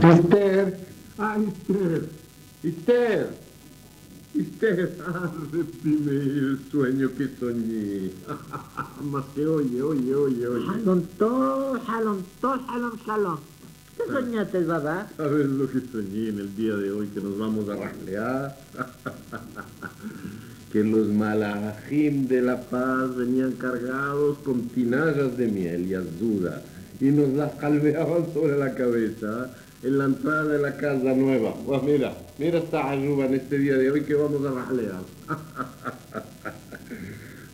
Esther, ay, Esther, repime el sueño que soñé. Más que oye. Shalom. ¿Qué soñaste, babá? ¿Sabes lo que soñé en el día de hoy? Que nos vamos a rajlear. Que los malajim de la paz venían cargados con tinajas de miel y azura y nos las calveaban sobre la cabeza en la entrada de la casa nueva. Pues mira esta aruba en este día de hoy que vamos a rajlear.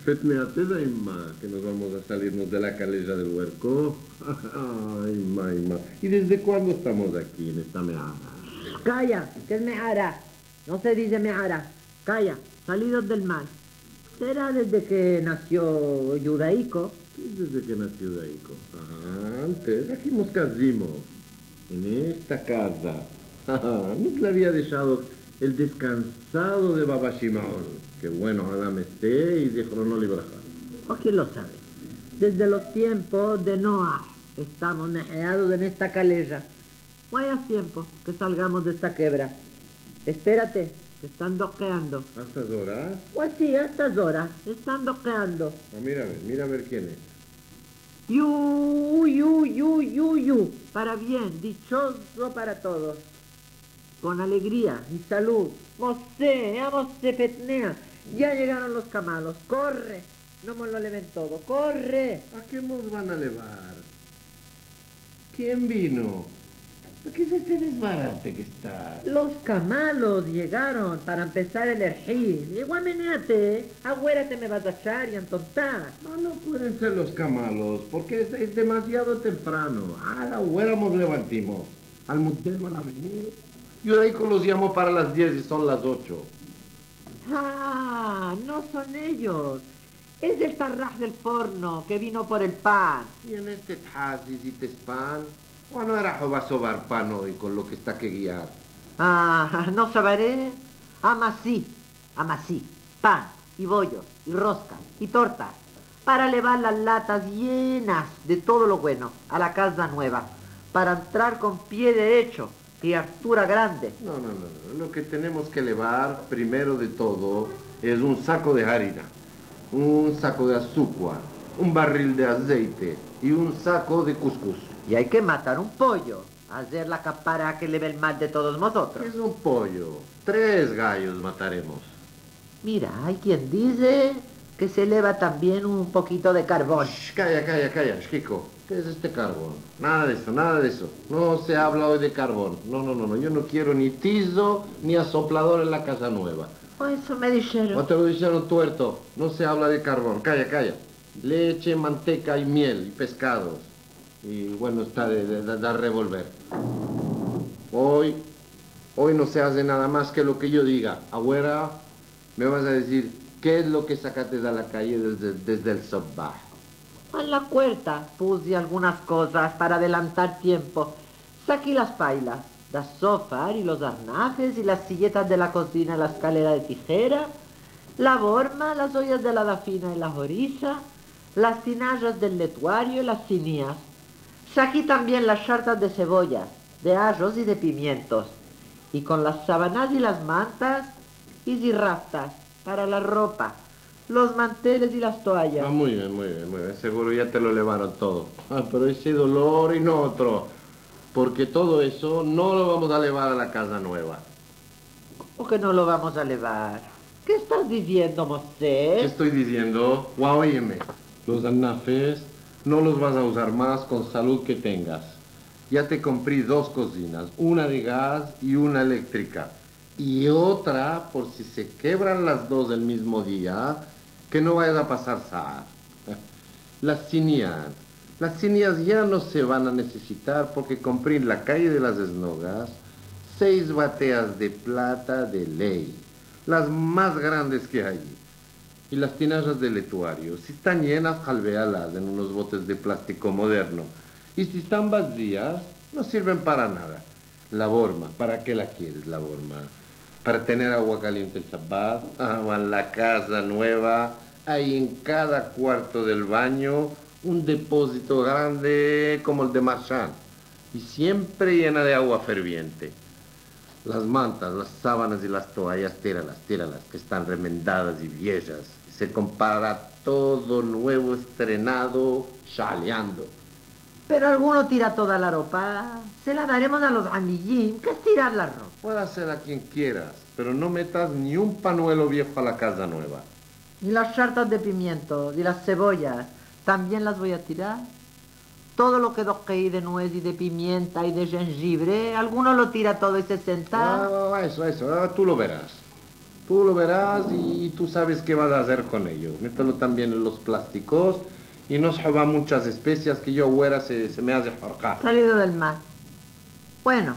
Fetmeate daima, que nos vamos a salirnos de la calella del huerco. Ay, ma. ¿Y desde cuándo estamos aquí en esta meara? Calla, que es meara. No se dice meara. Calla, salidos del mar. ¿Será desde que nació Judaico? Desde que nació Judaico. Antes, aquí nos casamos. En esta casa. Nos le había dejado el descansado de Baba Shimon. Que bueno, ojalá me esté y de no libraja. ¿O quién lo sabe? Desde los tiempos de Noah estamos nejeados en esta calella. Vaya tiempo que salgamos de esta quebra. Espérate, que están doqueando. ¿A estas horas? Pues sí, a estas horas. Están doqueando. Mira a ver quién es. Yu. Para bien, dichoso para todos. Con alegría y salud. Mosé, Petnea. Ya llegaron los camalos. Corre. No me lo leven todo. Corre. ¿A qué nos van a llevar? ¿Quién vino? ¿Por qué es este desbarate que está? Los camalos llegaron para empezar a elegir. Igual menéate. Agüera te me vas a echar y entontar. No pueden ser los camalos, porque es demasiado temprano. A la huera nos levantimos. Al motel van a venir. Yo de ahí los llamo para las 10 y son las 8. Ah, no son ellos. Es el tarraj del forno que vino por el pan. Y en este tazis y pan, o no era va a sobar pan hoy con lo que está que guiar. Ah, no sabré. Amasí. Pan y bollos y roscas y tortas para llevar las latas llenas de todo lo bueno a la casa nueva, para entrar con pie derecho y altura grande. No. Lo que tenemos que llevar, primero de todo, es un saco de harina, un saco de azúcar, un barril de aceite y un saco de cuscús. Y hay que matar un pollo, hacer la capara que le ve el mal de todos nosotros. Es un pollo. 3 gallos mataremos. Mira, hay quien dice que se eleva también un poquito de carbón. Shh, calla, Chico. ¿Qué es este carbón? Nada de eso. No se habla hoy de carbón. No. Yo no quiero ni tizo ni asoplador en la casa nueva. Pues eso me dijeron. O te lo dijeron tuerto. No se habla de carbón. Calla. Leche, manteca y miel y pescados. Y bueno, está de revolver. Hoy no se hace nada más que lo que yo diga. Agüera, me vas a decir qué es lo que sacaste de la calle desde el sabah. En la puerta puse algunas cosas para adelantar tiempo. Saqué las pailas, las sofás y los arnajes y las silletas de la cocina, la escalera de tijera, la borma, las ollas de la dafina y la joriza, las tinallas del letuario y las cinías. Saqué también las chartas de cebollas, de ajos y de pimientos. Y con las sábanas y las mantas hice raftas para la ropa, los manteles y las toallas. Muy bien. Seguro ya te lo llevaron todo. Pero ese dolor y no otro. Porque todo eso no lo vamos a llevar a la casa nueva. ¿Cómo que no lo vamos a llevar? ¿Qué estás diciendo, Mosé? ¿Qué estoy diciendo? Óyeme, los anafes no los vas a usar más con salud que tengas. Ya te compré 2 cocinas, una de gas y una eléctrica. Y otra, por si se quebran las 2 el mismo día, que no vayas a pasar sal. Las cinias ya no se van a necesitar porque compré en la calle de las Esnogas 6 bateas de plata de ley, las más grandes que hay. Y las tinallas del letuario, si están llenas, jalvéalas en unos botes de plástico moderno. Y si están vacías, no sirven para nada. La borma, ¿para qué la quieres, la borma? Para tener agua caliente el sabbat, en la casa nueva, hay en cada cuarto del baño un depósito grande como el de Marchand. y siempre llena de agua ferviente. Las mantas, las sábanas y las toallas, tíralas, que están remendadas y viejas. Se compara todo nuevo, estrenado, chaleando. Pero alguno tira toda la ropa. Se la daremos a los amiguín. ¿Qué es tirar la ropa? Puede hacer a quien quieras, pero no metas ni un panuelo viejo a la casa nueva. Y las chartas de pimientos y las cebollas, ¿también las voy a tirar? Todo lo que doqué de nuez y de pimienta y de jengibre, alguno lo tira todo y se senta. Eso, tú lo verás. Tú lo verás y tú sabes qué vas a hacer con ello. Mételo también en los plásticos y no se jodan muchas especias que yo ahora se me hace forjar. Salido del mar. Bueno,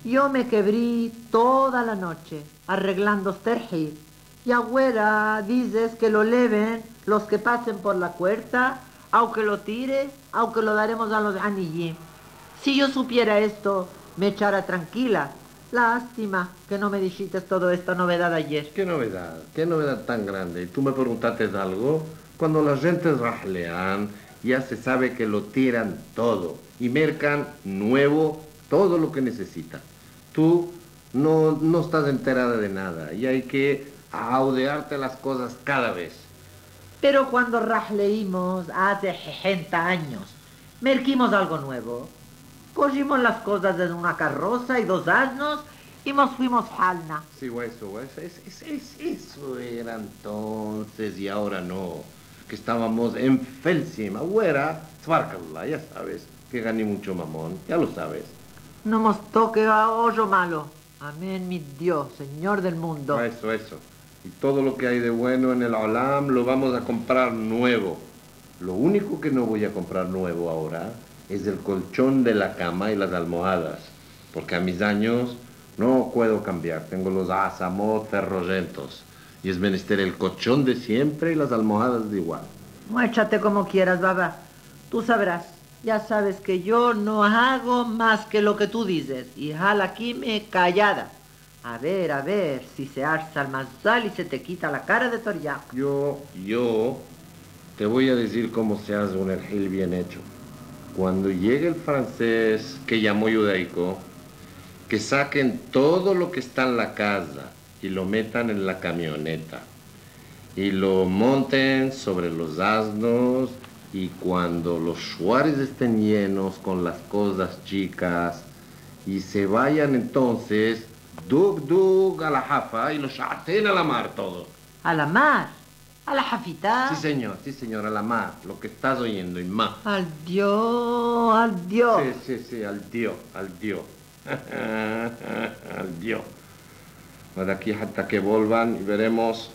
yo me quebré toda la noche arreglando terjil. Y ahora dices que lo leven los que pasen por la puerta, aunque lo tire, aunque lo daremos a los anillín. Si yo supiera esto, me echara tranquila. Lástima que no me dijiste toda esta novedad ayer. ¿Qué novedad? ¿Qué novedad tan grande? ¿Y tú me preguntaste algo? Cuando las gentes rajlean, ya se sabe que lo tiran todo y mercan nuevo todo lo que necesita. Tú no estás enterada de nada y hay que audearte las cosas cada vez. Pero cuando rajleímos hace 60 años, merquimos algo nuevo. Cogimos las cosas en una carroza y 2 asnos y nos fuimos halna. Sí, eso era entonces y ahora no. Que estábamos en Felsim, ahora, tzvarkallah, ya sabes, que gané mucho mamón, ya lo sabes. No nos toque a hoyo malo. Amén, mi Dios, Señor del mundo. Eso. Y todo lo que hay de bueno en el Olam lo vamos a comprar nuevo. Lo único que no voy a comprar nuevo ahora es el colchón de la cama y las almohadas. Porque a mis años no puedo cambiar. Tengo los asamot ferroyentos. Y es menester el colchón de siempre y las almohadas de igual. Échate como quieras, baba. Tú sabrás. Ya sabes que yo no hago más que lo que tú dices. Y jala aquí me callada. A ver, si se alza el mazal y se te quita la cara de toriaco. Yo te voy a decir cómo se hace un ergil bien hecho. Cuando llegue el francés que llamó judaico, que saquen todo lo que está en la casa y lo metan en la camioneta y lo monten sobre los asnos y cuando los shuares estén llenos con las cosas chicas y se vayan entonces dug a la jafa y los shaten a la mar todo. ¿A la mar? ¿A la jafita? Sí, señor, a la mar, lo que estás oyendo, y más. Al Dios. Sí, al Dios. Al Dios. De aquí hasta que vuelvan y veremos,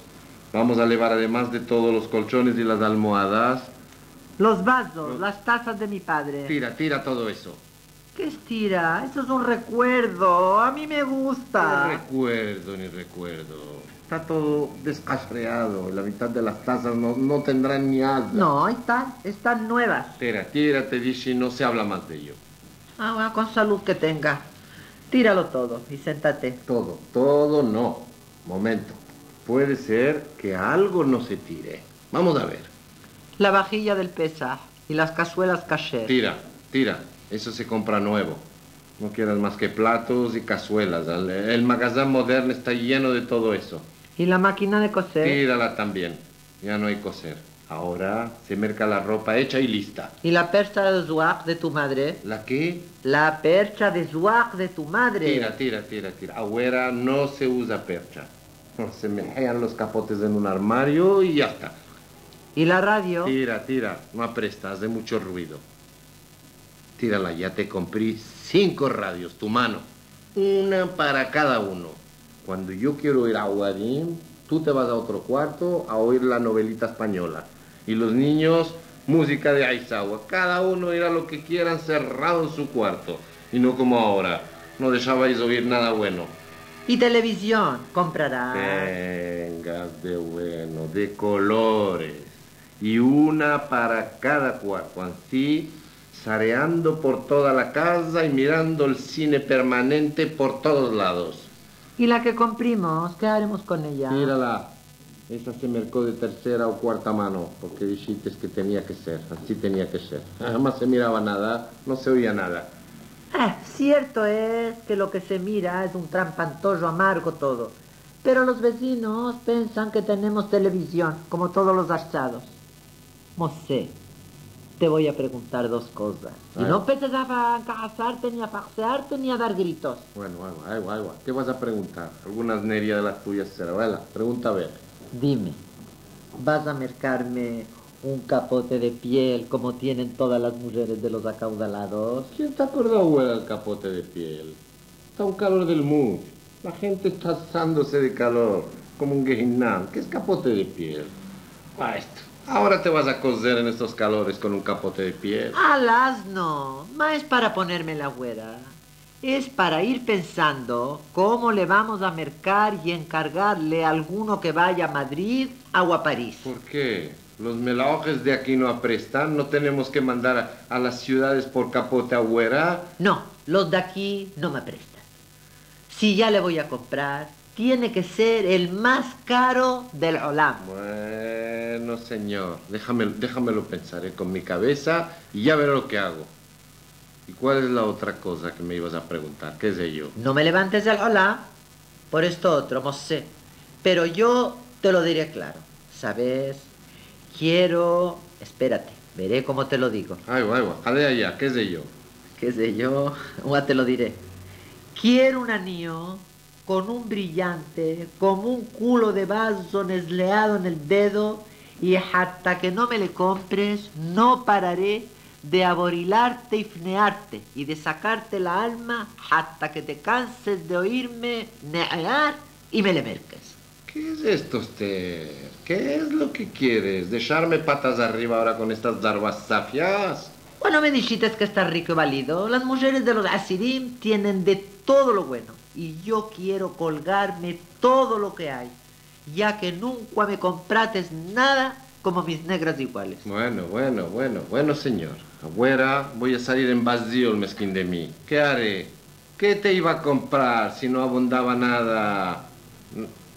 vamos a llevar además de todos los colchones y las almohadas. Los vasos, las tazas de mi padre. Tira todo eso. ¿Qué es tira? Eso es un recuerdo. A mí me gusta. Ni recuerdo. Está todo descasreado. La mitad de las tazas no tendrán ni asas. No, están nuevas. Tira, te dice, no se habla más de ello. Bueno, con salud que tenga. Tíralo todo y séntate. Todo no. Momento. Puede ser que algo no se tire. Vamos a ver. La vajilla del Pesaj y las cazuelas kasher. Tira. Eso se compra nuevo. No quieras más que platos y cazuelas. El magazán moderno está lleno de todo eso. ¿Y la máquina de coser? Tírala también. Ya no hay coser. Ahora se merca la ropa hecha y lista. ¿Y la percha de zuac de tu madre? ¿La qué? La percha de zuac de tu madre. Tira. Ahora no se usa percha. Se mejean los capotes en un armario y ya está. ¿Y la radio? Tira. No apresta, hace mucho ruido. Tírala, ya te compré 5 radios, tu mano. Una para cada uno. Cuando yo quiero ir a Guarín, tú te vas a otro cuarto a oír la novelita española. Y los niños, música de Aizawa. Cada uno irá lo que quieran cerrado en su cuarto. Y no como ahora, no dejabais oír nada bueno. ¿Y televisión? ¿Comprarás? Vengas de bueno, de colores. Y una para cada cuarto. Así, sareando por toda la casa y mirando el cine permanente por todos lados. ¿Y la que comprimos? ¿Qué haremos con ella? Mírala. Esa se mercó de tercera o cuarta mano, porque dijiste que tenía que ser, así tenía que ser. Jamás se miraba nada, no se oía nada. Cierto es que lo que se mira es un trampantollo amargo todo. Pero los vecinos piensan que tenemos televisión, como todos los achados. Mosé, te voy a preguntar dos cosas. Y no empeces a casarte, ni a pasearte, ni a dar gritos. Bueno, agua. ¿Qué vas a preguntar? ¿Alguna asnería de las tuyas será? Vela, pregunta a ver. Dime, ¿vas a mercarme un capote de piel como tienen todas las mujeres de los acaudalados? ¿Quién te acordó, güey, el capote de piel? Está un calor del mundo. La gente está asándose de calor, como un guejinán. ¿Qué es capote de piel? Esto. Ahora te vas a coser en estos calores con un capote de piel. Alas, no. No es para ponerme la güera. Es para ir pensando cómo le vamos a mercar y encargarle a alguno que vaya a Madrid o a París. ¿Por qué? Los melojes de aquí no aprestan. ¿No tenemos que mandar a las ciudades por capote a güera? No, los de aquí no me prestan. Si ya le voy a comprar, tiene que ser el más caro del Olam. Bueno, señor, déjamelo pensar con mi cabeza y ya veré lo que hago. ¿Y cuál es la otra cosa que me ibas a preguntar? ¿Qué sé yo? No me levantes del Olam por esto otro, Mosé. Pero yo te lo diré claro. ¿Sabes? Quiero... Espérate, veré cómo te lo digo. Agua, jale allá, ¿qué sé yo? ¿Qué sé yo? Ya te lo diré. Quiero un anillo con un brillante, como un culo de vaso nesleado en el dedo, y hasta que no me le compres, no pararé de aborilarte y fnearte, y de sacarte la alma hasta que te canses de oírme negar y me le merques. ¿Qué es esto, usted? ¿Qué es lo que quieres? ¿Dejarme patas arriba ahora con estas barbas safias? Bueno, me dijiste que estás rico y válido. Las mujeres de los asirim tienen de todo lo bueno. Y yo quiero colgarme todo lo que hay, ya que nunca me comprates nada como mis negras iguales. Bueno, señor. Afuera voy a salir en vacío el mezquín de mí. ¿Qué haré? ¿Qué te iba a comprar si no abundaba nada?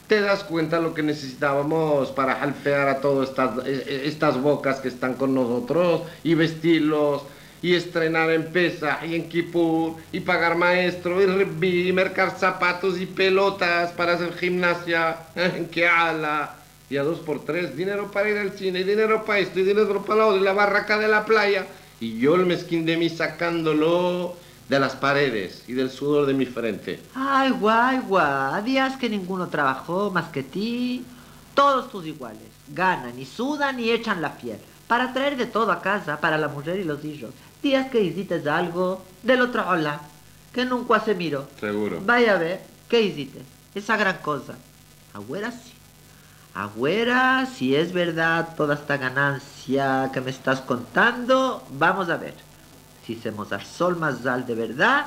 ¿Te das cuenta lo que necesitábamos para jalpear a todas estas bocas que están con nosotros y vestirlos y estrenar en Pesach y en Kippur y pagar maestro y Rebbi y mercar zapatos y pelotas para hacer gimnasia en Keala y a 2x3 dinero para ir al cine y dinero para esto y dinero para lo otro y la barraca de la playa y yo el mezquín de mí sacándolo de las paredes y del sudor de mi frente. Ay, guay, días que ninguno trabajó más que ti. Todos tus iguales. Ganan y sudan y echan la piel para traer de todo a casa para la mujer y los hijos. Días que hiciste algo del otro hola, que nunca se miró. Seguro. Vaya a ver, ¿qué hiciste? Esa gran cosa. Agüera sí. Agüera, si es verdad toda esta ganancia que me estás contando, vamos a ver. Si se sol más al de verdad,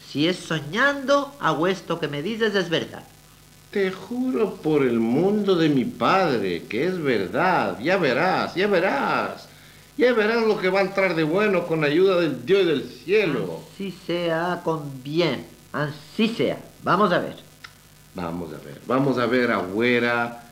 si es soñando, hago esto que me dices es verdad. Te juro por el mundo de mi padre que es verdad. Ya verás. Ya verás lo que va a entrar de bueno con ayuda del Dios y del cielo. Así sea, con bien. Así sea. Vamos a ver. Vamos a ver, agüera,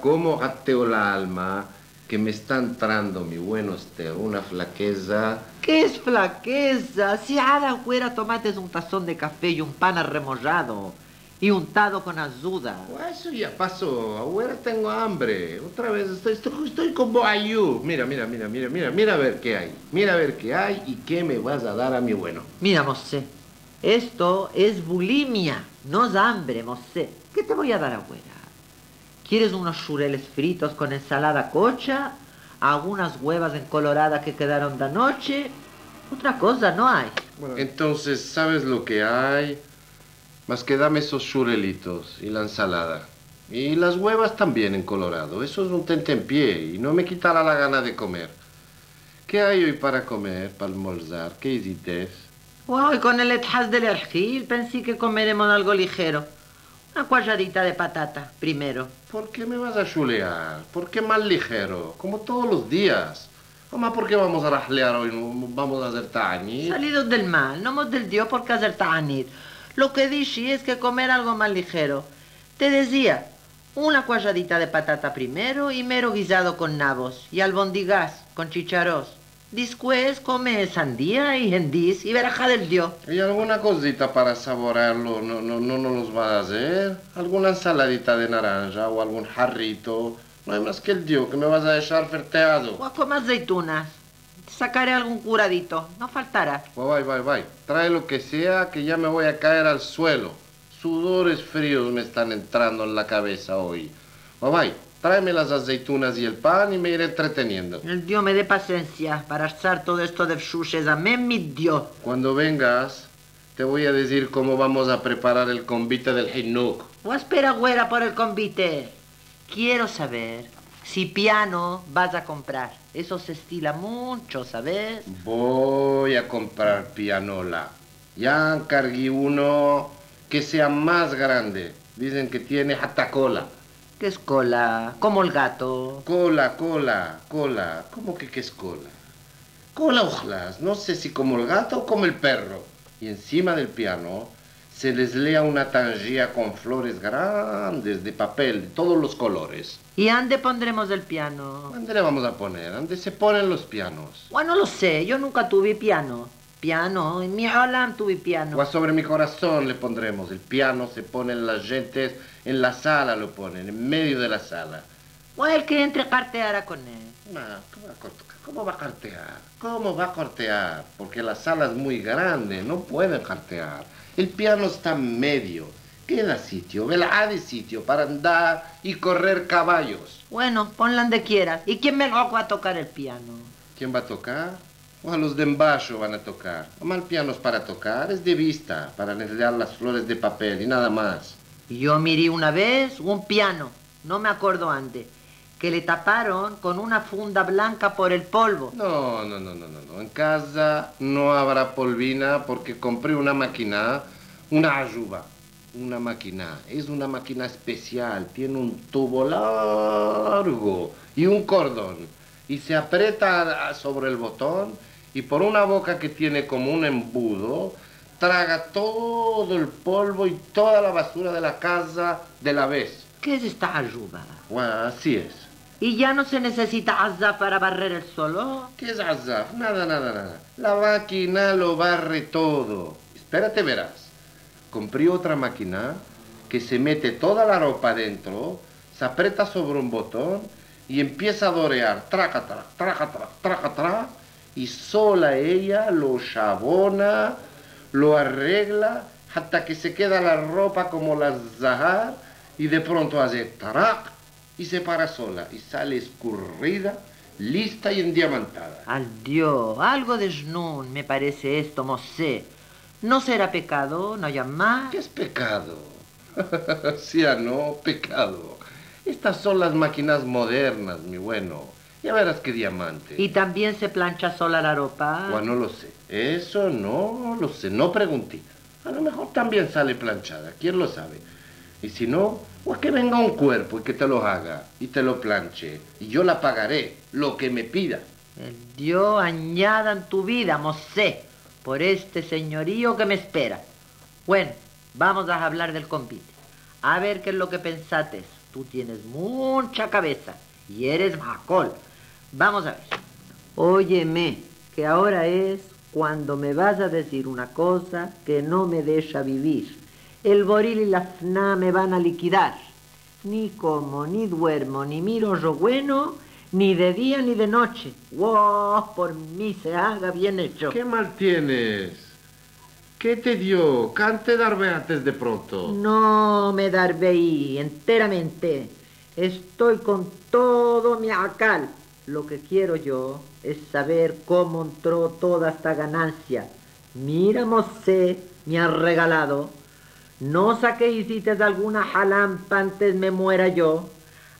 cómo ateo la alma que me está entrando, mi bueno Esther, una flaqueza. ¿Qué es flaqueza? Si a la güera tomates un tazón de café y un pan arremollado y untado con azuda. Eso ya pasó, agüera, tengo hambre. Otra vez estoy como ayú. Mira a ver qué hay. Mira a ver qué hay y qué me vas a dar a mi bueno. Mira, Mosé, esto es bulimia, no es hambre, Mosé. ¿Qué te voy a dar, agüera? ¿Quieres unos chureles fritos con ensalada cocha? ¿Algunas huevas encoloradas que quedaron de anoche? Otra cosa no hay. Bueno, entonces, ¿sabes lo que hay? Más que dame esos churelitos y la ensalada. Y las huevas también en colorado. Eso es un tentempié y no me quitará la gana de comer. ¿Qué hay hoy para comer, para almorzar? ¿Qué hiciste? Hoy con el etjas del ergil pensé que comeremos algo ligero. Una cualladita de patata, primero. ¿Por qué me vas a chulear? ¿Por qué más ligero? Como todos los días. Mamá, ¿por qué vamos a rajlear hoy? ¿Vamos a hacer ta'anit? Salidos del mal, no hemos del Dios por qué hacer ta'anit. Lo que dije es que comer algo más ligero. Te decía, una cualladita de patata primero y mero guisado con nabos y albondigas con chicharos. Después come sandía y hendis y verajá del Dios. ¿Y alguna cosita para saborearlo no nos va a hacer? ¿Alguna ensaladita de naranja o algún jarrito? No hay más que el Dios que me vas a dejar ferteado. O como aceitunas. Sacaré algún curadito, no faltará. Vai. Trae lo que sea que ya me voy a caer al suelo. Sudores fríos me están entrando en la cabeza hoy. Vai, tráeme las aceitunas y el pan y me iré entreteniendo. El Dios me dé paciencia para hacer todo esto de chuches. Amén, mi Dios. Cuando vengas, te voy a decir cómo vamos a preparar el convite del Hinuk. O espera, güera, por el convite. Quiero saber si piano vas a comprar. Eso se estila mucho, ¿sabes? Voy a comprar pianola. Ya encargué uno que sea más grande. Dicen que tiene hasta cola. ¿Qué es cola? Como el gato. Cola. ¿Cómo que qué es cola? Cola ojlas. No sé si como el gato o como el perro. Y encima del piano se les lea una tangía con flores grandes de papel de todos los colores. ¿Y dónde pondremos el piano? ¿Dónde le vamos a poner? ¿Dónde se ponen los pianos? Bueno, no lo sé, yo nunca tuve piano. Piano, en mi Holland tuve piano. O sobre mi corazón le pondremos. El piano se pone en las gentes, en la sala lo ponen, en medio de la sala. O el que entre carteara con él. No, ¿cómo va a cartear? ¿Cómo va a cartear? Porque la sala es muy grande, no puede cartear. El piano está en medio. Queda sitio, velá de sitio para andar y correr caballos. Bueno, ponla donde quieras. ¿Y quién me va a tocar el piano? ¿Quién va a tocar? O a los de embaixo van a tocar. Nomás el piano es para tocar, es de vista, para necesitar las flores de papel y nada más. Yo miré una vez un piano, no me acuerdo antes, que le taparon con una funda blanca por el polvo. No. En casa no habrá polvina porque compré una máquina, una ayuba. Una máquina, es una máquina especial, tiene un tubo largo y un cordón. Y se aprieta sobre el botón y por una boca que tiene como un embudo, traga todo el polvo y toda la basura de la casa de la vez. ¿Qué es esta ayuda? Bueno, así es. ¿Y ya no se necesita azaf para barrer el suelo? ¿Qué es azaf? Nada. La máquina lo barre todo. Espérate, verás. Compré otra máquina que se mete toda la ropa dentro, se aprieta sobre un botón y empieza a dorear. Traca, y sola ella lo chabona, lo arregla hasta que se queda la ropa como la zahar y de pronto hace trac y se para sola y sale escurrida, lista y endiamantada. Al Dios, algo de snun me parece esto, mosé. ¿No será pecado no llamar? ¿Qué es pecado? Sí, no, pecado. Estas son las máquinas modernas, mi bueno. Ya verás qué diamante. ¿Y también se plancha sola la ropa? Bueno, no lo sé. Eso no lo sé. No pregunté. A lo mejor también sale planchada. ¿Quién lo sabe? Y si no, pues que venga un cuerpo y que te lo haga y te lo planche. Y yo la pagaré, lo que me pida. El Dios añada en tu vida, mosé, por este señorío que me espera. Bueno, vamos a hablar del convite. A ver qué es lo que pensates. Tú tienes mucha cabeza y eres macol. Vamos a ver. Óyeme, que ahora es cuando me vas a decir una cosa que no me deja vivir. El boril y la fna me van a liquidar. Ni como, ni duermo, ni miro lo bueno, ni de día ni de noche. ¡Wow! Por mí se haga bien hecho. ¿Qué mal tienes? ¿Qué te dio? Cante darbe antes de pronto. No me darbeí enteramente. Estoy con todo mi acal. Lo que quiero yo es saber cómo entró toda esta ganancia. Mira, mosé, me has regalado. No saqué hiciste alguna jalampa antes me muera yo.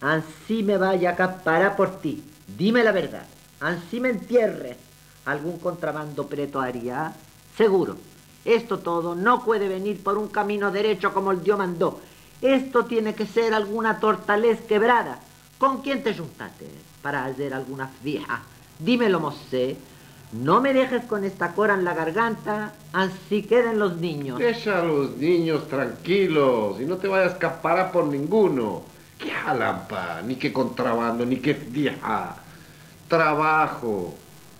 Ansí me vaya a acaparar por ti. Dime la verdad. Ansí me entierres. ¿Algún contrabando preto haría? Seguro. Esto todo no puede venir por un camino derecho como el Dios mandó. Esto tiene que ser alguna tortalez quebrada. ¿Con quién te juntaste para hacer alguna fija? Dímelo, mosé. No me dejes con esta cora en la garganta, así queden los niños. Deja a los niños tranquilos y no te vayas a escapar por ninguno. ¿Qué jalampa? Ni qué contrabando, ni qué fija. Trabajo.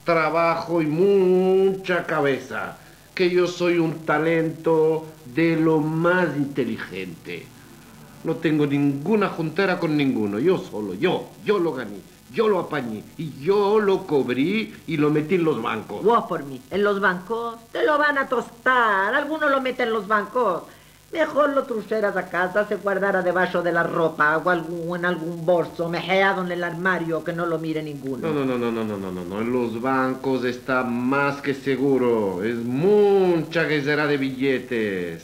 trabajo y mucha cabeza, que yo soy un talento de lo más inteligente. No tengo ninguna juntera con ninguno, yo solo, yo lo gané, yo lo apañé y yo lo cobrí y lo metí en los bancos. Vos por mí, en los bancos te lo van a tostar, algunos lo meten en los bancos. Mejor lo trujeras a casa, se guardara debajo de la ropa o en algún bolso, mejeado en el armario, que no lo mire ninguno. No, en los bancos está más que seguro, es mucha guisera de billetes.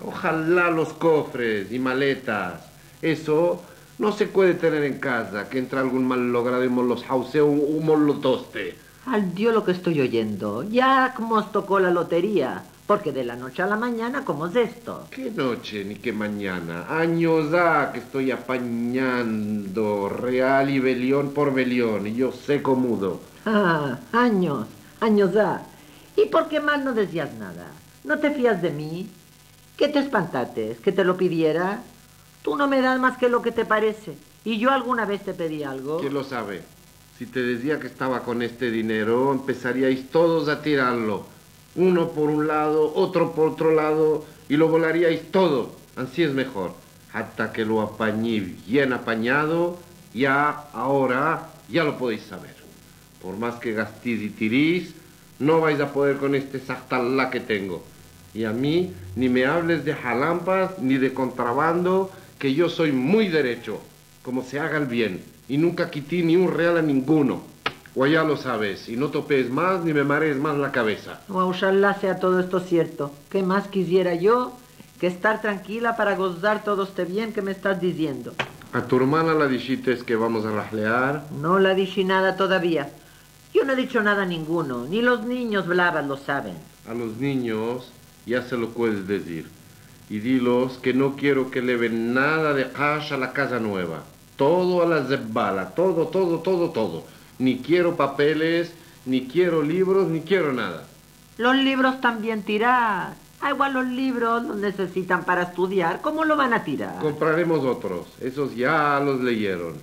Ojalá los cofres y maletas, eso no se puede tener en casa, que entra algún mal logrado y los jause o lo toste. Al Dios lo que estoy oyendo, ya como os tocó la lotería. Porque de la noche a la mañana, ¿cómo es esto? ¿Qué noche ni qué mañana? Años ha que estoy apañando real y belión por belión, y yo seco mudo. Años ha. ¿Y por qué más no decías nada? ¿No te fías de mí? ¿Que te espantates? ¿Que te lo pidiera? Tú no me das más que lo que te parece. ¿Y yo alguna vez te pedí algo? ¿Quién lo sabe? Si te decía que estaba con este dinero, empezaríais todos a tirarlo. Uno por un lado, otro por otro lado, y lo volaríais todo. Así es mejor. Hasta que lo apañé bien apañado, ahora ya lo podéis saber. Por más que gastéis y tirís, no vais a poder con este sartalá que tengo. Y a mí, ni me hables de jalampas, ni de contrabando, que yo soy muy derecho, como se haga el bien, y nunca quité ni un real a ninguno. O ya lo sabes, y no topes más ni me marees más la cabeza. Ojalá sea todo esto cierto. ¿Qué más quisiera yo que estar tranquila para gozar todo este bien que me estás diciendo? ¿A tu hermana la dijiste que vamos a rajlear? No la dije nada todavía. Yo no he dicho nada a ninguno, ni los niños blavas lo saben. A los niños ya se lo puedes decir. Y dilos que no quiero que le ven nada de cash a la casa nueva. Todo a la zebala, todo. Ni quiero papeles, ni quiero libros, ni quiero nada. Los libros también tirar. Igual los libros los necesitan para estudiar. ¿Cómo lo van a tirar? Compraremos otros. Esos ya los leyeron.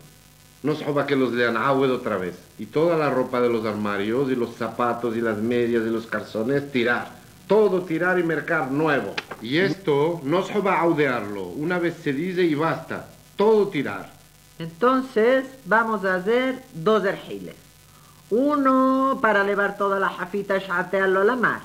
No se joda que los lean otra vez. Y toda la ropa de los armarios, y los zapatos, y las medias, y los calzones, tirar. Todo tirar y mercar nuevo. Y esto no se va a audearlo. Una vez se dice y basta. Todo tirar. Entonces vamos a hacer 2 ergiles. Uno para elevar toda la jafita y chatearlo a la mar.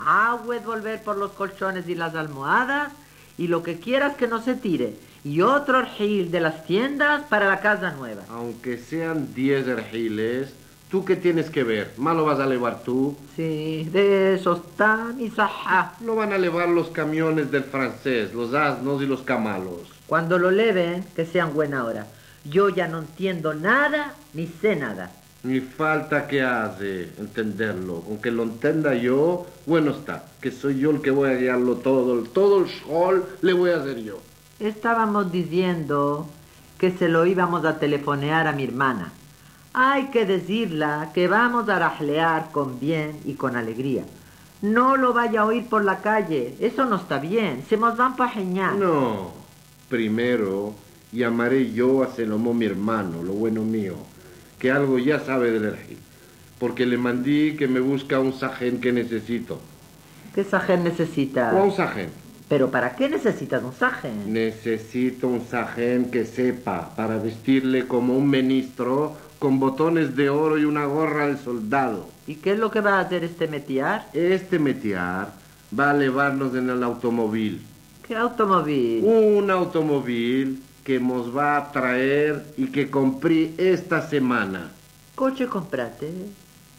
Agua volver por los colchones y las almohadas y lo que quieras que no se tire. Y otro ergil de las tiendas para la casa nueva. Aunque sean 10 ergiles, ¿tú qué tienes que ver? ¿Más lo vas a elevar tú? Sí, de eso está mi sahá. Lo van a elevar los camiones del francés, los asnos y los camalos. Cuando lo eleven, que sean buena hora. Yo ya no entiendo nada, ni sé nada. Ni falta que hace entenderlo. Aunque lo entienda yo, bueno está. Que soy yo el que voy a guiarlo todo el shol le voy a hacer yo. Estábamos diciendo que se lo íbamos a telefonear a mi hermana. Hay que decirla que vamos a rajlear con bien y con alegría. No lo vaya a oír por la calle, eso no está bien, se nos van para jeñar. No, primero llamaré yo a Selomó, mi hermano, lo bueno mío, que algo ya sabe del ergil, porque le mandé que me busca un sajén que necesito. ¿Qué sajén necesitas? Un sajén. ¿Pero para qué necesitas un sajén? Necesito un sajén que sepa, para vestirle como un ministro, con botones de oro y una gorra de soldado. ¿Y qué es lo que va a hacer este metiar? Este metiar va a llevarnos en el automóvil. ¿Qué automóvil? Un automóvil que nos va a traer y que compré esta semana. ¿Coche comprate?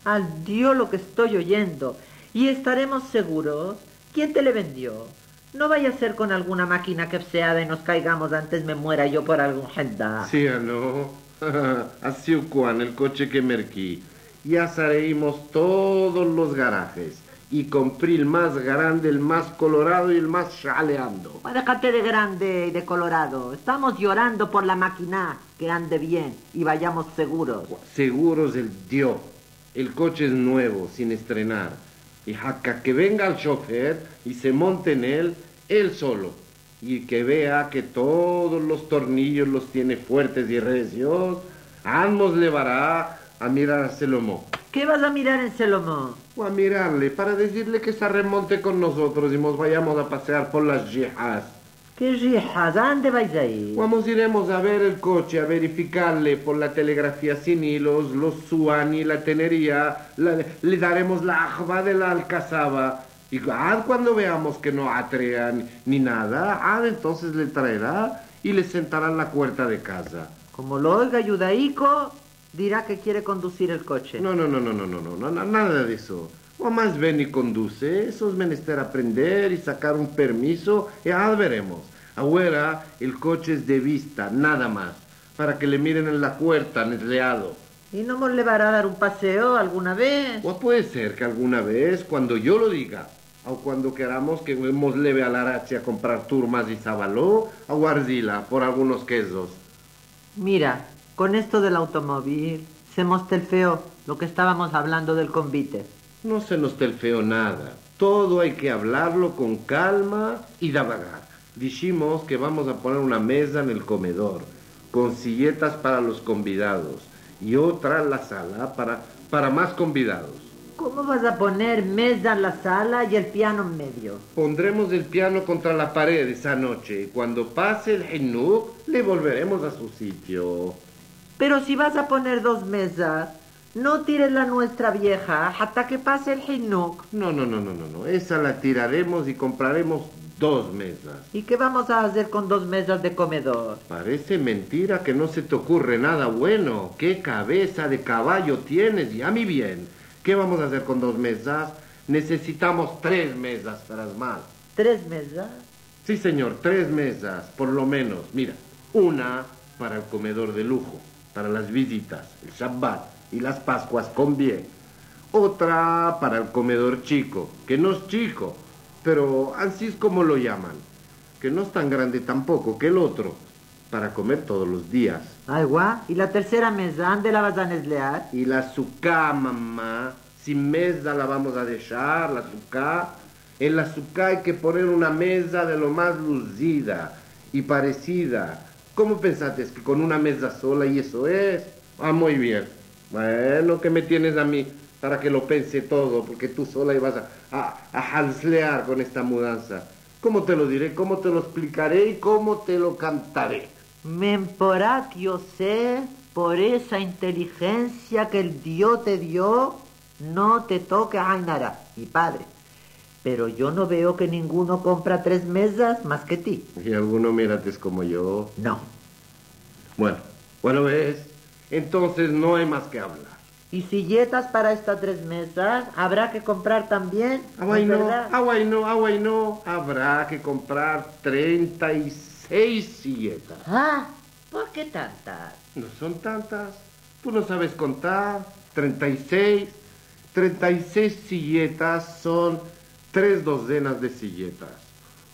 Al Dios lo que estoy oyendo. Y estaremos seguros. ¿Quién te le vendió? No vaya a ser con alguna máquina quepseada y nos caigamos antes me muera yo por algún jendá. Sí, ¿no? Así Juan, el coche que merquí. Ya salimos todos los garajes. Y compré el más grande, el más colorado y el más chaleando. Déjate de grande y de colorado. Estamos llorando por la máquina, que ande bien y vayamos seguros. Seguros el Dios. El coche es nuevo, sin estrenar. Y hasta que venga el chofer y se monte en él solo. Y que vea que todos los tornillos los tiene fuertes y recios, nos llevará a mirar a Salomón. ¿Qué vas a mirar en Salomón? O a mirarle para decirle que se remonte con nosotros y nos vayamos a pasear por las yihas. ¿Qué rijas? ¿A dónde vais a ir? Vamos, iremos a ver el coche, a verificarle por la telegrafía sin hilos, los suani, la tenería, le daremos la ajba de la alcazaba. Y cuando veamos que no atrea ni nada, entonces le traerá y le sentará en la puerta de casa. Como lo oiga Yudaico, dirá que quiere conducir el coche. No, nada de eso. O más ven y conduce, eso es menester aprender y sacar un permiso, y veremos. Ahora el coche es de vista, nada más, para que le miren en la puerta, nesleado. ¿Y no nos le va a dar un paseo alguna vez? O puede ser que alguna vez, cuando yo lo diga, o cuando queramos que nos leve a la Arache a comprar turmas y sabaló, a Guarzila por algunos quesos. Mira, con esto del automóvil, se nos telfeó lo que estábamos hablando del convite. No se nos telfeó nada. Todo hay que hablarlo con calma y vagar. Dijimos que vamos a poner una mesa en el comedor, con silletas para los convidados, y otra en la sala para más convidados. ¿Cómo vas a poner mesa en la sala y el piano en medio? Pondremos el piano contra la pared esa noche, y cuando pase el Hinuk, le volveremos a su sitio. Pero si vas a poner 2 mesas, no tires la nuestra vieja hasta que pase el Hinuk. No. Esa la tiraremos y compraremos 2 mesas. ¿Y qué vamos a hacer con 2 mesas de comedor? Parece mentira que no se te ocurre nada bueno. ¿Qué cabeza de caballo tienes? Y a mí bien. ¿Qué vamos a hacer con 2 mesas? Necesitamos 3 mesas, farás mal. ¿3 mesas? Sí, señor, 3 mesas, por lo menos. Mira, una para el comedor de lujo, para las visitas, el Shabbat y las Pascuas con bien. Otra para el comedor chico, que no es chico, pero así es como lo llaman. Que no es tan grande tampoco que el otro, para comer todos los días. Ay, guau. ¿Y la tercera mesa, dónde la vas a neslear? Y la sucá, mamá, sin mesa la vamos a dejar, la sucá. En la sucá hay que poner una mesa de lo más lucida y parecida. ¿Cómo pensaste que con una mesa sola y eso es? Muy bien. Bueno, que me tienes a mí para que lo pense todo, porque tú sola ibas a halslear con esta mudanza. ¿Cómo te lo diré? ¿Cómo te lo explicaré? ¿Y cómo te lo cantaré? Memporat Yosef, por esa inteligencia que el Dios te dio, no te toque Ainara, mi padre. Pero yo no veo que ninguno compra 3 mesas más que ti. ¿Y alguno mirates como yo? No. Bueno, ves, entonces no hay más que hablar. Y silletas para estas 3 mesas, habrá que comprar también. No. Habrá que comprar 36 silletas. ¿Por qué tantas? No son tantas. Tú no sabes contar. 36. 36 silletas son 3 docenas de silletas.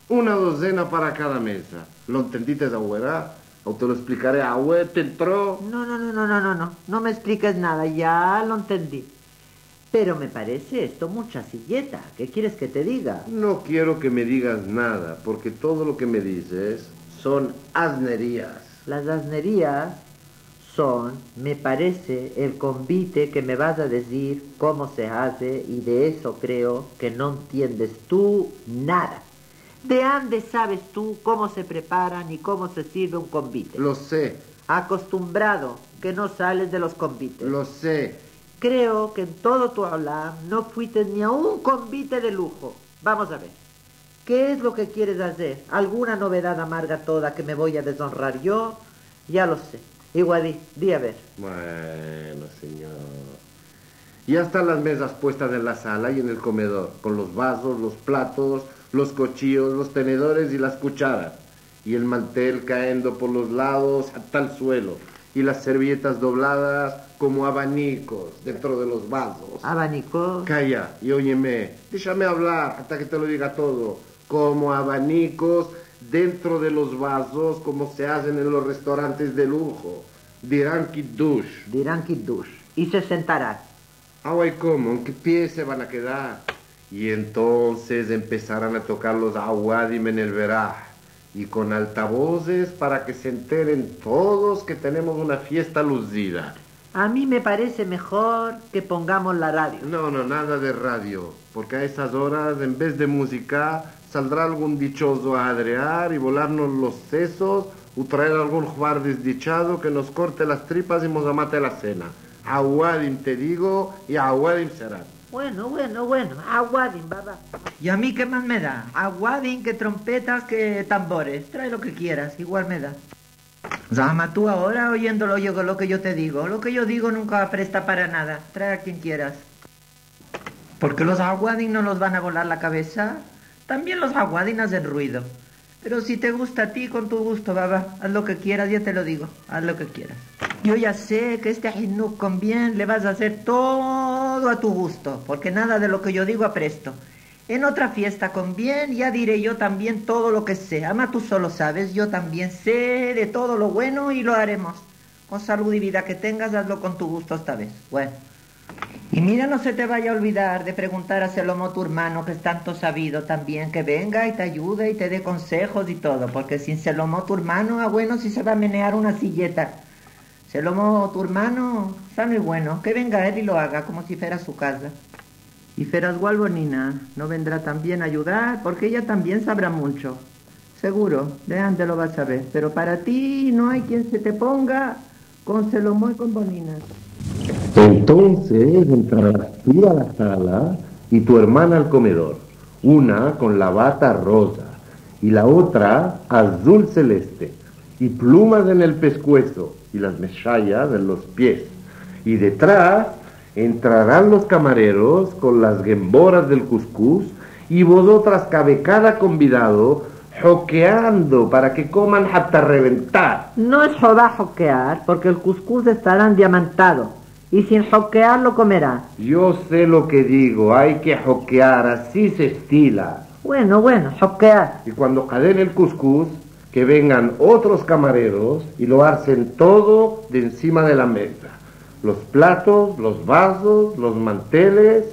1 docena para cada mesa. ¿Lo entendiste, abuela? ¿O te lo explicaré? ¿Abuela te entró? No me expliques nada, ya lo entendí. Pero me parece esto mucha silleta. ¿Qué quieres que te diga? No quiero que me digas nada, porque todo lo que me dices son asnerías. Las asnerías son, me parece, el convite que me vas a decir cómo se hace, y de eso creo que no entiendes tú nada. ¿De dónde sabes tú cómo se preparan y cómo se sirve un convite? Lo sé. Acostumbrado, que no sales de los convites. Lo sé. Creo que en todo tu hablar no fuiste ni a un convite de lujo. Vamos a ver. ¿Qué es lo que quieres hacer? ¿Alguna novedad amarga toda que me voy a deshonrar yo? Ya lo sé. Igual di a ver. Bueno, señor. Ya están las mesas puestas en la sala y en el comedor, con los vasos, los platos, los cuchillos, los tenedores y las cucharas. Y el mantel cayendo por los lados hasta el suelo. Y las servilletas dobladas como abanicos dentro de los vasos. ¿Abanicos? Calla y óyeme. Déjame hablar hasta que te lo diga todo. Como abanicos dentro de los vasos, como se hacen en los restaurantes de lujo. Dirán Kiddush. Dirán Kiddush. Y se sentarán. ¿Y cómo? ¿En qué pie se van a quedar? Y entonces empezarán a tocar los aguadim en el veraj. Y con altavoces para que se enteren todos que tenemos una fiesta lucida. A mí me parece mejor que pongamos la radio. No, nada de radio, porque a esas horas, en vez de música, saldrá algún dichoso a adrear y volarnos los sesos, o traer algún jugar desdichado que nos corte las tripas y nos amate la cena. Aguadim te digo, y aguadim será. Bueno, aguadín, baba. ¿Y a mí qué más me da? Aguadín, que trompetas, que tambores. Trae lo que quieras, igual me da. Zama, tú ahora oyéndolo yo lo que yo te digo. Lo que yo digo nunca presta para nada. Trae a quien quieras. Porque los aguadín no los van a volar la cabeza. También los aguadín hacen ruido. Pero si te gusta a ti, con tu gusto, baba. Haz lo que quieras, ya te lo digo. Haz lo que quieras. Yo ya sé que este jinuk con bien le vas a hacer todo a tu gusto. Porque nada de lo que yo digo apresto. En otra fiesta con bien ya diré yo también todo lo que sé. Ama, tú solo sabes, yo también sé de todo lo bueno y lo haremos. Con salud y vida que tengas, hazlo con tu gusto esta vez. Bueno. Y mira, no se te vaya a olvidar de preguntar a Selomo, tu hermano, que es tanto sabido también, que venga y te ayude y te dé consejos y todo. Porque sin Selomo, tu hermano, bueno, si se va a menear una silleta. Selomo, tu hermano, está muy bueno. Que venga él y lo haga como si fuera su casa. Y Ferasgual Bonina no vendrá también a ayudar porque ella también sabrá mucho. Seguro, de antes lo vas a ver. Pero para ti no hay quien se te ponga con Selomo y con Boninas. Entonces entrarás tú a la sala y tu hermana al comedor. Una con la bata rosa y la otra azul celeste. Y plumas en el pescuezo y las meshayas en los pies. Y detrás entrarán los camareros con las gemboras del cuscús y vosotras cabe cada convidado joqueando para que coman hasta reventar. No es joda joquear, porque el cuscús estará diamantado y sin joquear lo comerá. Yo sé lo que digo, hay que joquear, así se estila. Bueno, joquear. Y cuando cadene el cuscús, que vengan otros camareros y lo hacen todo de encima de la mesa. Los platos, los vasos, los manteles,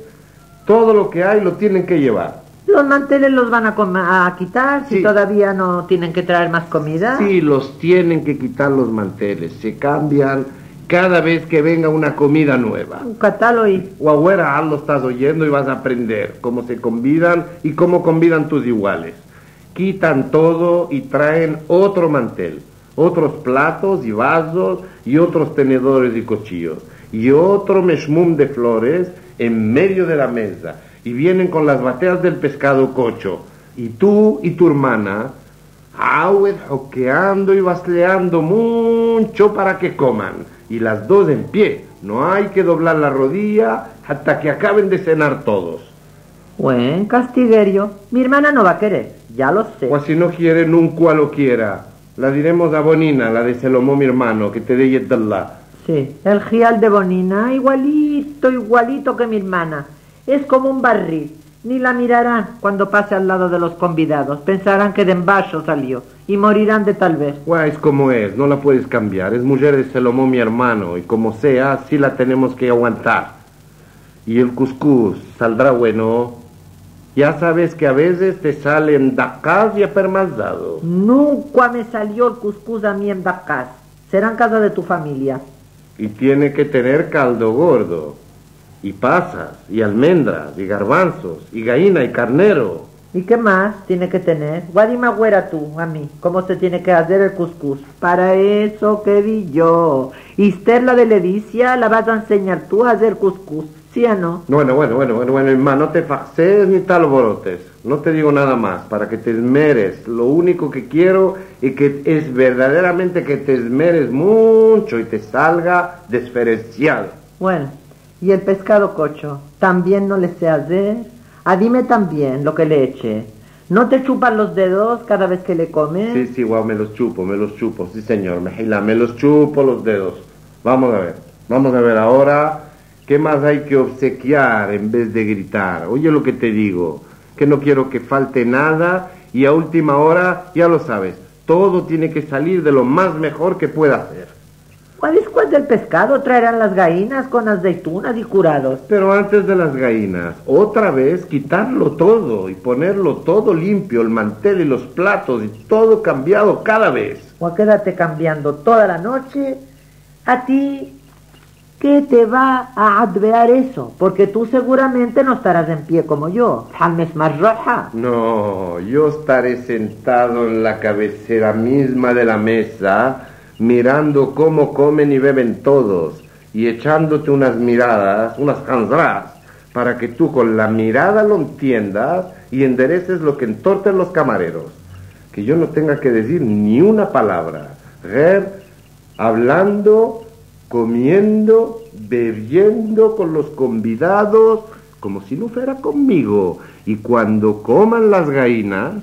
todo lo que hay lo tienen que llevar. ¿Los manteles los van a quitar si todavía no tienen que traer más comida? Sí, los tienen que quitar los manteles. Se cambian cada vez que venga una comida nueva. Un catálogo y... Guagüera, lo estás oyendo y vas a aprender cómo se convidan y cómo convidan tus iguales. Quitan todo y traen otro mantel. Otros platos y vasos y otros tenedores y cuchillos y otro meshmum de flores en medio de la mesa y vienen con las bateas del pescado cocho y tú y tu hermana joqueando y basleando mucho para que coman y las dos en pie, no hay que doblar la rodilla hasta que acaben de cenar todos. Buen castiguerio, mi hermana no va a querer, ya lo sé. O si no quiere, nunca lo quiera. La diremos a Bonina, la de Selomó, mi hermano, que te dé Yedallah. Sí, el gial de Bonina, igualito que mi hermana. Es como un barril. Ni la mirarán cuando pase al lado de los convidados. Pensarán que de embaixo salió y morirán de tal vez. Es como es, no la puedes cambiar. Es mujer de Selomó, mi hermano, y como sea, sí la tenemos que aguantar. Y el cuscús saldrá bueno. Ya sabes que a veces te salen dacás y apermazdado. Nunca me salió el cuscús a mí en dacás. Será en casa de tu familia. Y tiene que tener caldo gordo, y pasas, y almendras, y garbanzos, y gallina, y carnero. ¿Y qué más tiene que tener? Guadima güera tú, a mí, cómo se tiene que hacer el cuscús. Para eso que di yo. Y Esther, la de Ledicia, la vas a enseñar tú a hacer cuscús. ¿Sí o no? Bueno, hermano, no te faces ni te alborotes. No te digo nada más, para que te esmeres. Lo único que quiero es que es verdaderamente que te esmeres mucho y te salga desferenciado. Bueno, y el pescado cocho, ¿también no le sé hacer? Dime también lo que le eche. ¿No te chupan los dedos cada vez que le comes? Sí, me los chupo, sí señor, me los chupo los dedos. Vamos a ver ahora... ¿Qué más hay que obsequiar en vez de gritar? Oye lo que te digo, que no quiero que falte nada y a última hora, ya lo sabes, todo tiene que salir de lo más mejor que pueda hacer. Después del pescado traerán las gallinas con aceitunas y curados. Pero antes de las gallinas, otra vez quitarlo todo y ponerlo todo limpio, el mantel y los platos y todo cambiado cada vez. O quédate cambiando toda la noche, a ti... ¿Qué te va a advear eso? Porque tú seguramente no estarás en pie como yo. Halmes más roja. No, yo estaré sentado en la cabecera misma de la mesa, mirando cómo comen y beben todos, y echándote unas miradas, unas hanzras, para que tú con la mirada lo entiendas y endereces lo que entorten los camareros. Que yo no tenga que decir ni una palabra. Hablando, comiendo, bebiendo con los convidados, como si no fuera conmigo. Y cuando coman las gallinas,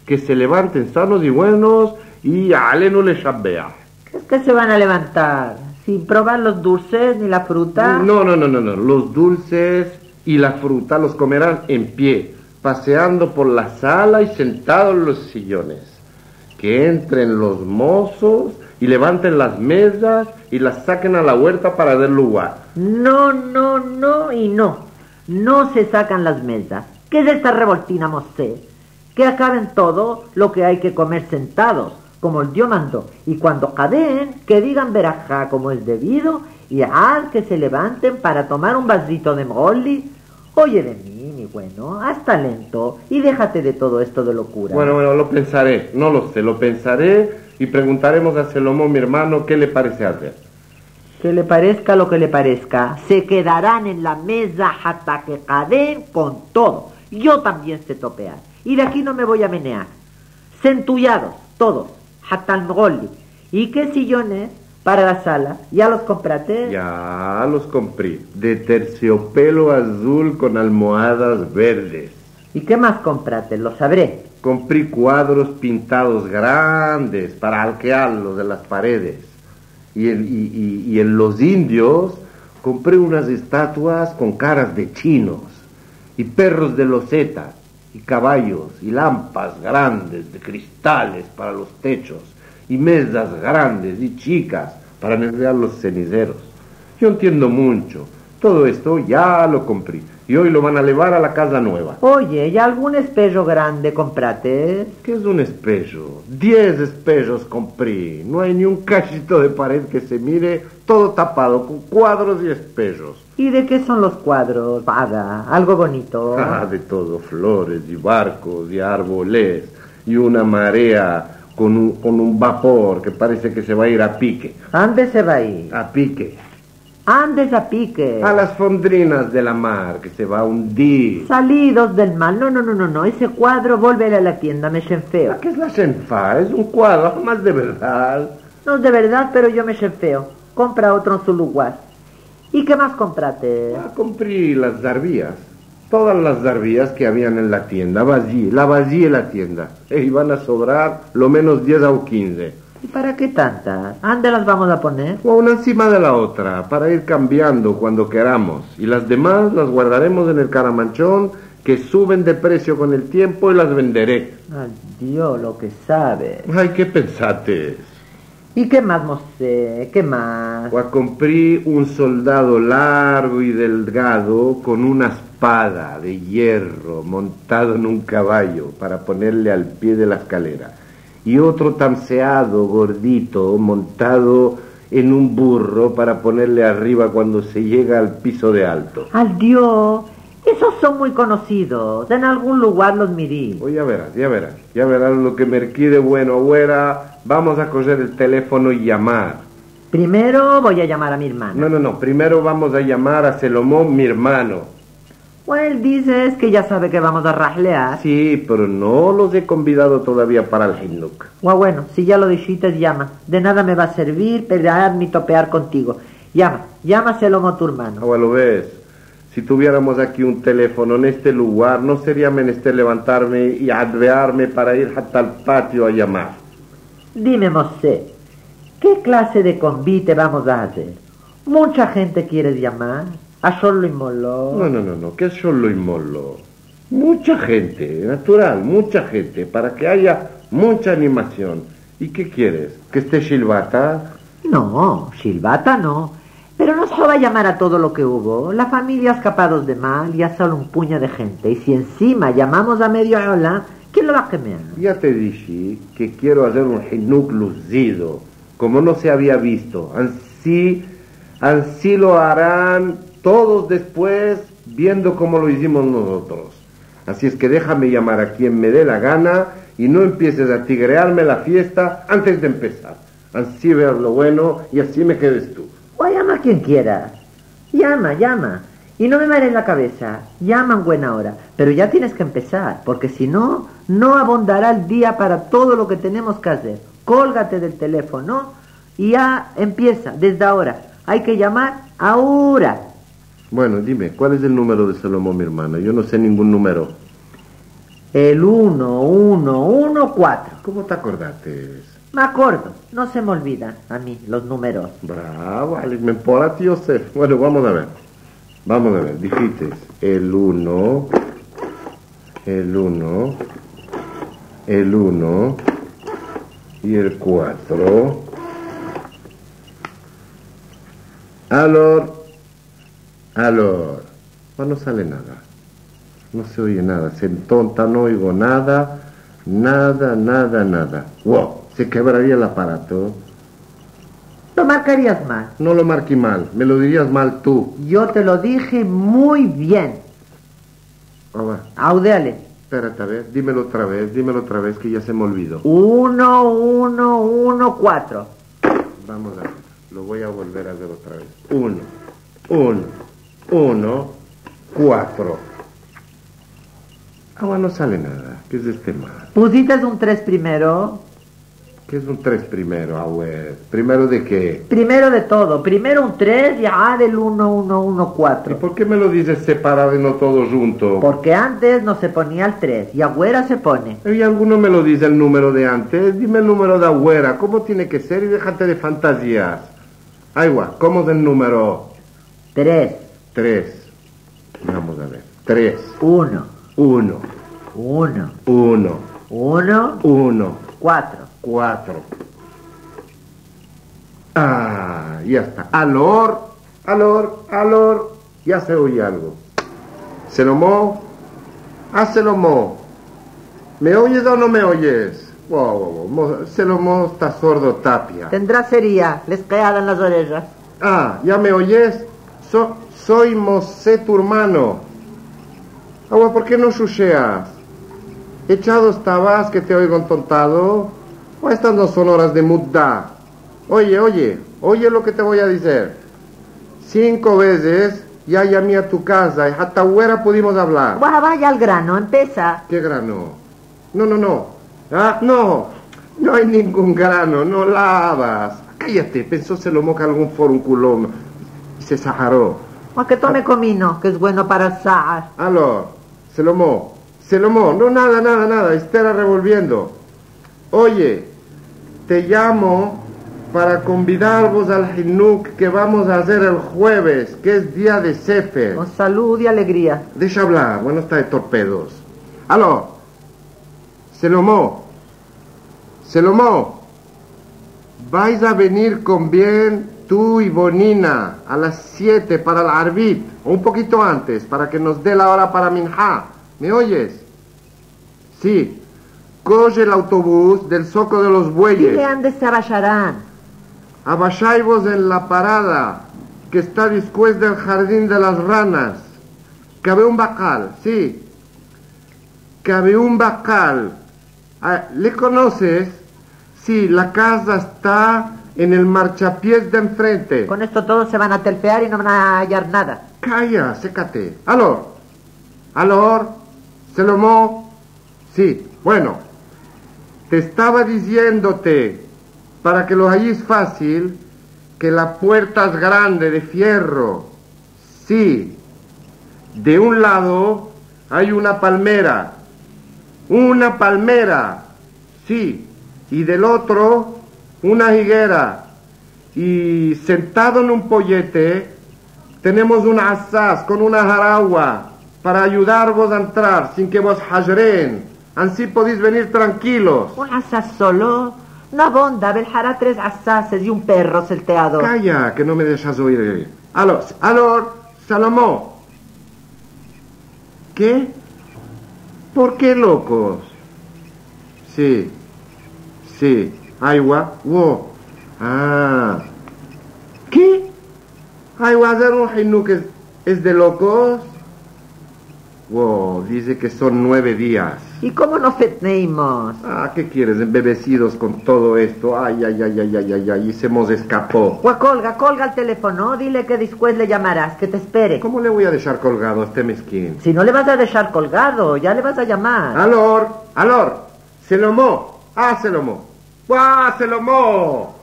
que se levanten sanos y buenos y ale no les chambea. ¿Qué es que se van a levantar? ¿Sin probar los dulces ni la fruta? No. Los dulces y la fruta los comerán en pie, paseando por la sala y sentados en los sillones. Que entren los mozos y levanten las mesas y las saquen a la huerta para dar lugar. No y no. No se sacan las mesas. ¿Qué es esta revoltina, mosé? Que acaben todo lo que hay que comer sentados, como el Dios mandó. Y cuando cadeen, que digan verajá como es debido, y haz que se levanten para tomar un vasito de mgolli. Oye de mí, mi bueno, haz talento y déjate de todo esto de locura. Bueno, lo pensaré, no lo sé, lo pensaré y preguntaremos a Salomón, mi hermano, qué le parece hacer. Que le parezca lo que le parezca, se quedarán en la mesa hasta que cadeen con todo. Yo también sé topear, y de aquí no me voy a menear. Centullados, todos, hasta el mgolli. ¿Y qué sillones para la sala? ¿Ya los compraste? Ya los compré, de terciopelo azul con almohadas verdes. ¿Y qué más compraste? Lo sabré. Compré cuadros pintados grandes para alquearlos de las paredes. Y en los indios compré unas estatuas con caras de chinos, y perros de loseta, y caballos, y lámparas grandes de cristales para los techos, y mesas grandes y chicas para enfriar los ceniceros. Yo entiendo mucho. Todo esto ya lo compré. Y hoy lo van a llevar a la casa nueva. Oye, ¿y algún espejo grande compraste? ¿Qué es un espejo? 10 espejos compré. No hay ni un cachito de pared que se mire, todo tapado con cuadros y espejos. ¿Y de qué son los cuadros? Vaga, algo bonito. De todo, flores y barcos y árboles y una marea con un vapor que parece que se va a ir a pique. ¿A dónde se va a ir? A pique. Andes a pique. A las fondrinas de la mar, que se va a hundir. Salidos del mal. No. Ese cuadro, vuelve a la tienda, me feo. ¿Qué es la senfa? Es un cuadro, más de verdad. No es de verdad, pero yo me feo. Compra otro en su lugar. ¿Y qué más compraste? Compré las zarvías. Todas las zarvías que habían en la tienda. Vacié la tienda. Iban a sobrar lo menos 10 o 15. ¿Y para qué tantas? ¿Dónde las vamos a poner? Una encima de la otra, para ir cambiando cuando queramos. Y las demás las guardaremos en el caramanchón, que suben de precio con el tiempo, y las venderé. Ay, Dios, lo que sabe. Ay, ¿qué pensaste? ¿Y qué más, mosé? ¿Qué más? Compré un soldado largo y delgado con una espada de hierro montado en un caballo para ponerle al pie de la escalera. Y otro tamseado, gordito, montado en un burro para ponerle arriba cuando se llega al piso de alto. ¡Al Dios! Esos son muy conocidos. En algún lugar los mirí. Oh, ya verás lo que me quede bueno, güera. Vamos a coger el teléfono y llamar. Primero voy a llamar a mi hermano. No, primero vamos a llamar a Salomón, mi hermano. Bueno, él dice que ya sabe que vamos a rajlear. Sí, pero no los he convidado todavía para el Hinuk. Bueno, si ya lo dijiste, llama. De nada me va a servir pelear ni topear contigo. Llama Salomón, tu hermano. Lo ves. Si tuviéramos aquí un teléfono en este lugar, no sería menester levantarme y advearme para ir hasta el patio a llamar. Dime, mosé, ¿qué clase de convite vamos a hacer? ¿Mucha gente quiere llamar? ¿A solo y moló? No, ¿qué es solo y moló? Mucha gente, natural, mucha gente, para que haya mucha animación. ¿Y qué quieres? ¿Que esté Silvata? No, Silvata no. Pero no se va a llamar a todo lo que hubo. La familia escapados de mal y a solo un puño de gente. Y si encima llamamos a medio hola, ¿quién lo va a quemar? Ya te dije que quiero hacer un hinuk lucido, como no se había visto. Así Así lo harán todos después, viendo cómo lo hicimos nosotros. Así es que déjame llamar a quien me dé la gana y no empieces a tigrearme la fiesta antes de empezar. Así veas lo bueno y así me quedes tú. O llama a quien quieras. Llama, llama. Y no me marees la cabeza. Llama en buena hora. Pero ya tienes que empezar, porque si no, no abondará el día para todo lo que tenemos que hacer. Cólgate del teléfono y ya empieza, desde ahora. Hay que llamar ahora. Bueno, dime, ¿cuál es el número de Salomón, mi hermana? Yo no sé ningún número. El 1114. ¿Cómo te acordaste? Me acuerdo, no se me olvidan a mí los números. Bravo, Alex, me importa, tío José. Bueno, vamos a ver. Vamos a ver, dijiste el 1 y el 4. Alor. No sale nada. No se oye nada. Se entonta, no oigo nada. Nada. Wow, se quebraría el aparato. Lo marcarías mal. No lo marqué mal, me lo dirías mal tú. Yo te lo dije muy bien. Audeale. Espérate, a ver, dímelo otra vez, que ya se me olvidó. 1114. Vamos a ver, lo voy a volver a ver otra vez. 1, 4. No sale nada. ¿Qué es este mal? ¿Pusiste un 3 primero? ¿Qué es un 3 primero, abuelo? ¿Primero de qué? Primero de todo. Primero un 3 y ahora del 1114. ¿Y por qué me lo dices separado y no todo junto? Porque antes no se ponía el 3 y agüera se pone. Y alguno me lo dice el número de antes. Dime el número de agüera. ¿Cómo tiene que ser? Y déjate de fantasías. Aywa, ¿cómo es el número? 3. Vamos a ver. 3. 1. 1. 4. 4. Ya está. Alor. Ya se oye algo. Salomón. Salomón. ¿Me oyes o no me oyes? Salomón está sordo, Tapia. Tendrá sería, les quedan las orejas. ¿Ya me oyes? Soy Mosé, tu hermano. ¿Por qué no chucheas? ¿Echado estabas que te oigo entontado? ¿O estas no son horas de mudda? Oye lo que te voy a decir. 5 veces ya llamé a tu casa y hasta ahora pudimos hablar. Vaya al grano, empieza. ¿Qué grano? No. No hay ningún grano, no lavas. Cállate, pensó Salomón que algún forunculón y se sajaró. O que tome comino, que es bueno para el sahar. Aló, Salomón, no, nada, estará revolviendo. Oye, te llamo para convidaros al Hinuk que vamos a hacer el jueves, que es día de Sefer. Con salud y alegría. Deja hablar, bueno, está de torpedos. Aló, Salomón, vais a venir con bien tú y Bonina a las 7 para el Arbit, o un poquito antes, para que nos dé la hora para Minha. ¿Me oyes? Sí. Coge el autobús del Zoco de los Bueyes. ¿Y de dónde se abaixarán? Abaixaivos en la parada, que está después del Jardín de las Ranas. Cabe un bacal, sí. Cabe un bacal. ¿Le conoces? Sí, la casa está en el marchapiés de enfrente. Con esto todos se van a telfear y no van a hallar nada. Calla, sécate. Aló, Salomón. Sí, bueno, te estaba diciéndote, para que lo halles fácil, que la puerta es grande, de fierro. Sí, de un lado hay una palmera, sí, y del otro una higuera, y sentado en un pollete tenemos un asaz con una jaragua para ayudaros a entrar sin que vos hajren. Así podéis venir tranquilos. ¿Un asaz solo? No abonda, beljará 3 asases y un perro salteado. Calla, que no me dejas oír. Aló, Salomón. ¿Qué? ¿Por qué locos? Sí. Aywa, ¿Qué? Ay, voy a hacer un hinuk, ¿es de locos? Wow, dice que son 9 días. ¿Y cómo nos fetneimos? Ah, ¿qué quieres? Embebecidos con todo esto. Ay, ay, ay, ay, ay, ay, ay, y se nos escapó. Pues colga el teléfono, dile que después le llamarás, que te espere. ¿Cómo le voy a dejar colgado a este mezquín? Si no le vas a dejar colgado, ya le vas a llamar. Alor, Selomó. Ah, Selomó. ¡Guau, Selomó!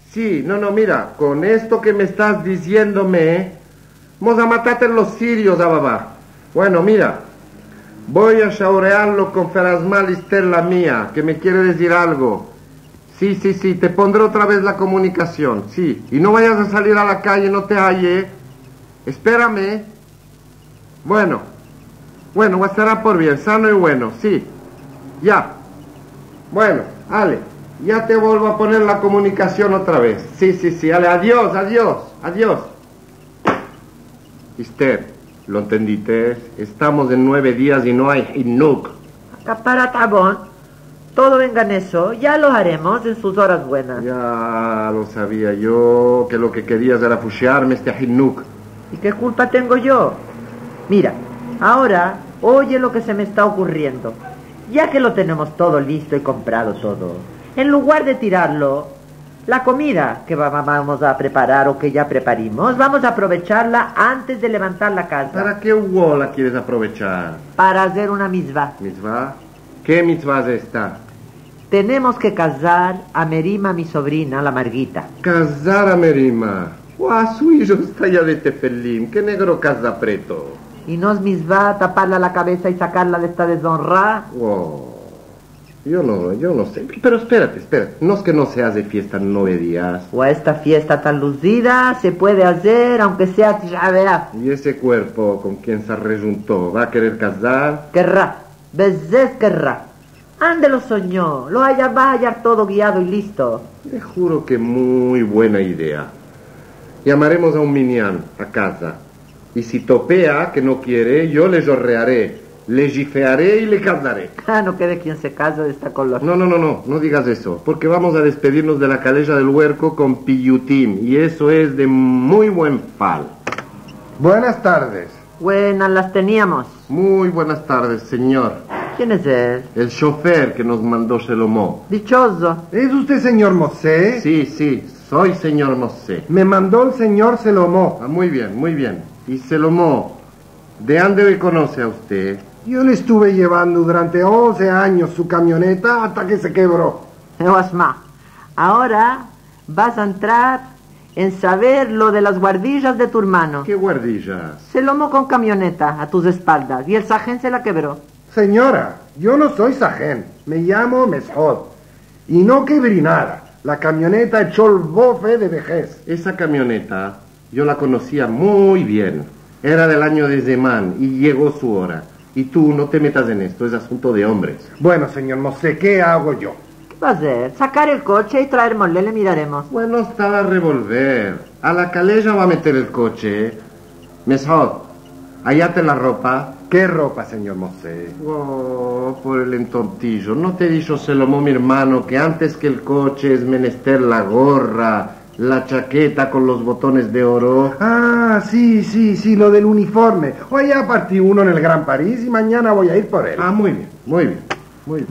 Sí, no, mira, con esto que me estás diciéndome, vamos a matarte los sirios, ababá. Bueno, mira, voy a shaurearlo con Ferasmal y Stella mía, que me quiere decir algo. Sí, te pondré otra vez la comunicación, sí. Y no vayas a salir a la calle, no te halle. Espérame. Bueno, estará por bien, sano y bueno, sí. Ya. Bueno, Ale, ya te vuelvo a poner la comunicación otra vez. Sí, Ale, adiós. Esther, ¿lo entendiste? Estamos en 9 días y no hay hinuk. Acapara tabón. Todo venga en eso, ya lo haremos en sus horas buenas. Ya lo sabía yo, que lo que querías era fushearme este hinuk. ¿Y qué culpa tengo yo? Mira, ahora, oye lo que se me está ocurriendo. Ya que lo tenemos todo listo y comprado todo, en lugar de tirarlo, la comida que vamos a preparar o que ya preparimos, vamos a aprovecharla antes de levantar la casa. ¿Para qué la quieres aprovechar? Para hacer una mitzvah. ¿Mitzvah? ¿Qué mitzvah es esta? Tenemos que casar a Merima, mi sobrina, la Marguita. Casar a Merima. ¡Guau, su hijo está ya de tefelim! ¡Qué negro casa preto! ¿Y no es mitzvah taparla la cabeza y sacarla de esta deshonra? Wow. Yo no sé. Pero espérate. No es que no se hace fiesta en 9 días. O esta fiesta tan lucida se puede hacer aunque sea Tisha B'Av. ¿Y ese cuerpo con quien se rejuntó va a querer casar? Querrá. Bezés querrá. Ande lo soñó. Lo va a hallar todo guiado y listo. Te juro que muy buena idea. Llamaremos a un minyan a casa. Y si topea que no quiere, yo le llorrearé, le gifearé y le casaré. No quede quien se casa de esta color. No digas eso, porque vamos a despedirnos de la calella del huerco con piyutim, y eso es de muy buen pal. Buenas tardes. Buenas las teníamos. Muy buenas tardes, señor. ¿Quién es él? El chofer que nos mandó Selomó. Dichoso. ¿Es usted señor Mosé? Sí, soy señor Mosé. Me mandó el señor Selomó. Ah, muy bien. Y Selomó, ¿de dónde me conoce a usted? Yo le estuve llevando durante 11 años su camioneta hasta que se quebró. Osma, ahora vas a entrar en saber lo de las guardillas de tu hermano. ¿Qué guardillas? Se lomó con camioneta a tus espaldas y el sajén se la quebró. Señora, yo no soy sajén, me llamo Meshod. Y no quebré nada. La camioneta echó el bofe de vejez. Esa camioneta yo la conocía muy bien. Era del año de Zemán y llegó su hora. Y tú no te metas en esto, es asunto de hombres. Bueno, señor Mosé, ¿qué hago yo? ¿Qué va a hacer? Sacar el coche y traer le miraremos. Bueno, está a revolver. A la calella va a meter el coche. Meshod, hallate la ropa. ¿Qué ropa, señor Mosé? Oh, por el entortillo. ¿No te dijo Selomó, mi hermano, que antes que el coche es menester la gorra, la chaqueta con los botones de oro? Ah, sí, lo del uniforme. Hoy ya partí uno en el Gran París y mañana voy a ir por él. Ah, muy bien.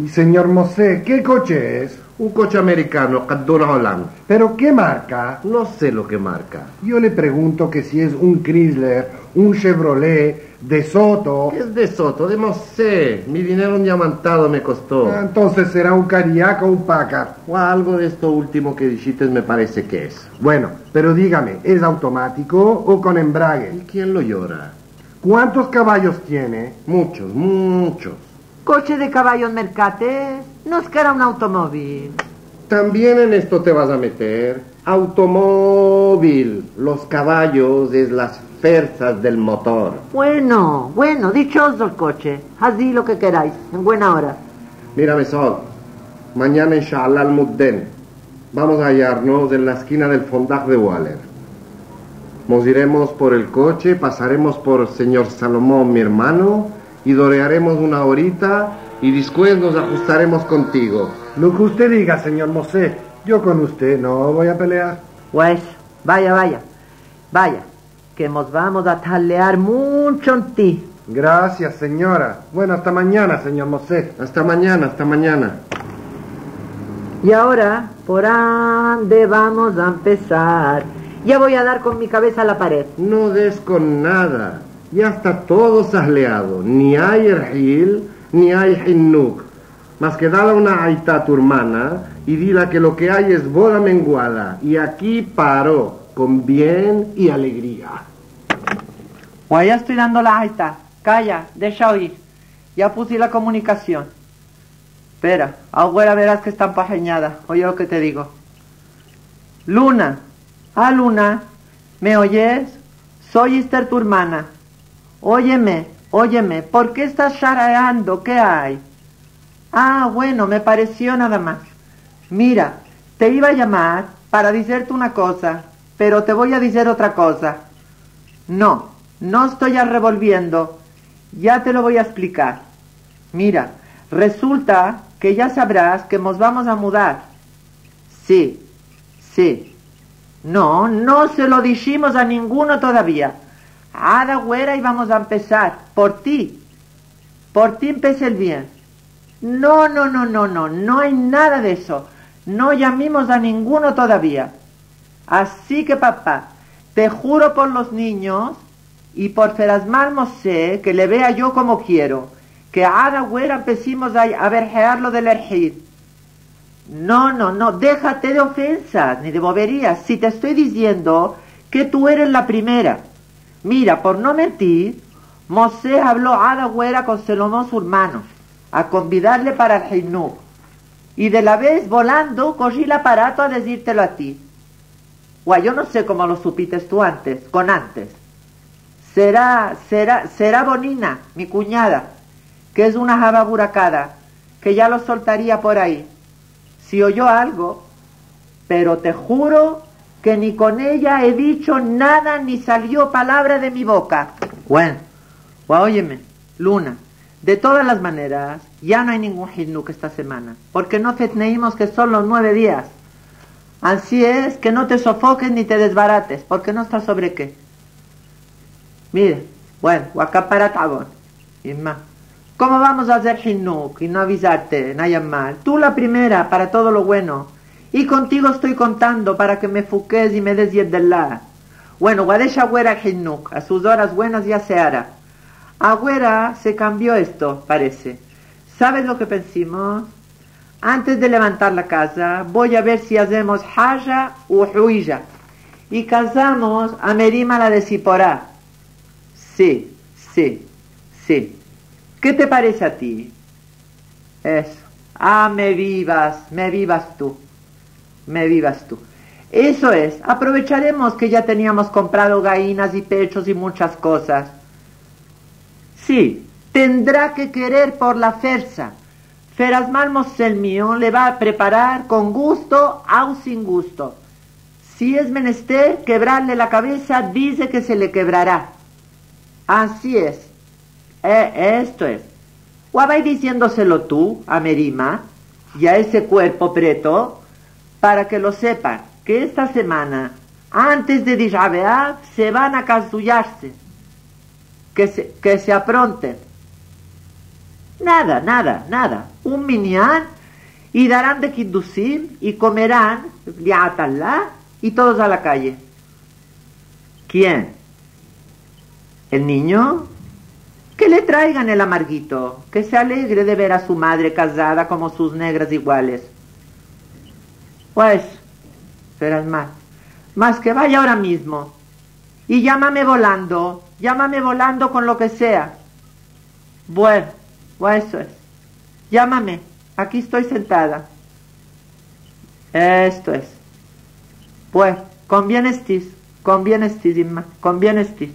Y señor Mosé, ¿qué coche es? Un coche americano, Cadona Holland. ¿Pero qué marca? No sé lo que marca. Yo le pregunto que si es un Chrysler, un Chevrolet, de Soto. ¿Qué es de Soto? De Mosé. Mi dinero un diamantado me costó. Ah, entonces será un Cadillac o un Packard. O algo de esto último que dijiste me parece que es. Bueno, pero dígame, ¿es automático o con embrague? ¿Y quién lo llora? ¿Cuántos caballos tiene? Muchos. Coche de caballos mercates, no es que era un automóvil. También en esto te vas a meter. Automóvil. Los caballos es las fuerzas del motor. Bueno, dichoso el coche. Así lo que queráis, en buena hora. Mira, Mesod, mañana inshallah al Mudden vamos a hallarnos en la esquina del Fondaj de Waller. Nos iremos por el coche, pasaremos por señor Salomón, mi hermano, y dorearemos una horita y después nos ajustaremos contigo. Lo que usted diga, señor Mosé. Yo con usted no voy a pelear. Pues, vaya. Vaya, que nos vamos a talear mucho en ti. Gracias, señora. Bueno, hasta mañana, señor Mosé. Hasta mañana, hasta mañana. Y ahora, ¿por dónde vamos a empezar? Ya voy a dar con mi cabeza a la pared. No des con nada. Ya está todo sahleado. Ni hay ergil, ni hay hinnuk. Más que dale una aita a tu hermana y dile que lo que hay es boda menguada. Y aquí paró, con bien y alegría. Pues ya estoy dando la aita. Calla, deja oír. Ya puse la comunicación. Espera, ahora verás que está empajeñada. Oye lo que te digo. Luna. Luna. ¿Me oyes? Soy Esther, tu hermana. Óyeme, ¿por qué estás charareando? ¿Qué hay? Bueno, me pareció nada más. Mira, te iba a llamar para decirte una cosa, pero te voy a decir otra cosa. No estoy revolviendo. Ya te lo voy a explicar. Mira, resulta que ya sabrás que nos vamos a mudar. Sí. No se lo dijimos a ninguno todavía. Güera, y vamos a empezar. Por ti empecé el bien. No hay nada de eso. No llamemos a ninguno todavía. Así que, papá, te juro por los niños y por Ferasmal Mosé, que le vea yo como quiero, que güera empecemos a verjear lo del ergid. No, déjate de ofensas ni de boberías. Si te estoy diciendo que tú eres la primera. Mira, por no mentir, Mosé habló güera con Salomón su hermano, a convidarle para el Hinú. Y de la vez, volando, cogí el aparato a decírtelo a ti. Yo no sé cómo lo supiste tú antes. Será Bonina, mi cuñada, que es una java buracada, que ya lo soltaría por ahí. Si oyó algo, pero te juro que ni con ella he dicho nada ni salió palabra de mi boca. Bueno, óyeme, Luna, de todas las maneras, ya no hay ningún hinuk esta semana, porque no fetneímos que son los 9 días. Así es, que no te sofoques ni te desbarates, porque no estás sobre qué. Mire, bueno, Wakaparatagón, Inma, ¿cómo vamos a hacer hinuk y no avisarte, Nayamal? Tú la primera para todo lo bueno. Y contigo estoy contando para que me fuques y me des yeddelá. Bueno, Guadesha Güera Hinuk, a sus horas buenas ya se hará. Agüera se cambió esto, parece. ¿Sabes lo que pensamos? Antes de levantar la casa, voy a ver si hacemos Haya o Huilla. Y casamos a Merima la de Siporá. Sí. ¿Qué te parece a ti? Eso. Me vivas tú. Eso es, aprovecharemos que ya teníamos comprado gallinas y pechos y muchas cosas. Sí, tendrá que querer por la fuerza. Ferasmal Mosel mío le va a preparar con gusto o sin gusto. Si es menester quebrarle la cabeza, dice que se le quebrará. Así es. Esto es. Guabay diciéndoselo tú a Merima y a ese cuerpo preto, para que lo sepan, que esta semana, antes de Tisha B'Av, se van a casullarse. Que se apronten. Nada. Un minyan, y darán de kiddusim, y comerán, li'atallah, y todos a la calle. ¿Quién? ¿El niño? Que le traigan el amarguito, que se alegre de ver a su madre casada como sus negras iguales. Pues, serás más que vaya ahora mismo. Y llámame volando con lo que sea. Bueno, eso es. Llámame, aquí estoy sentada. Esto es. Pues, conviene estis, Inma, conviene estis.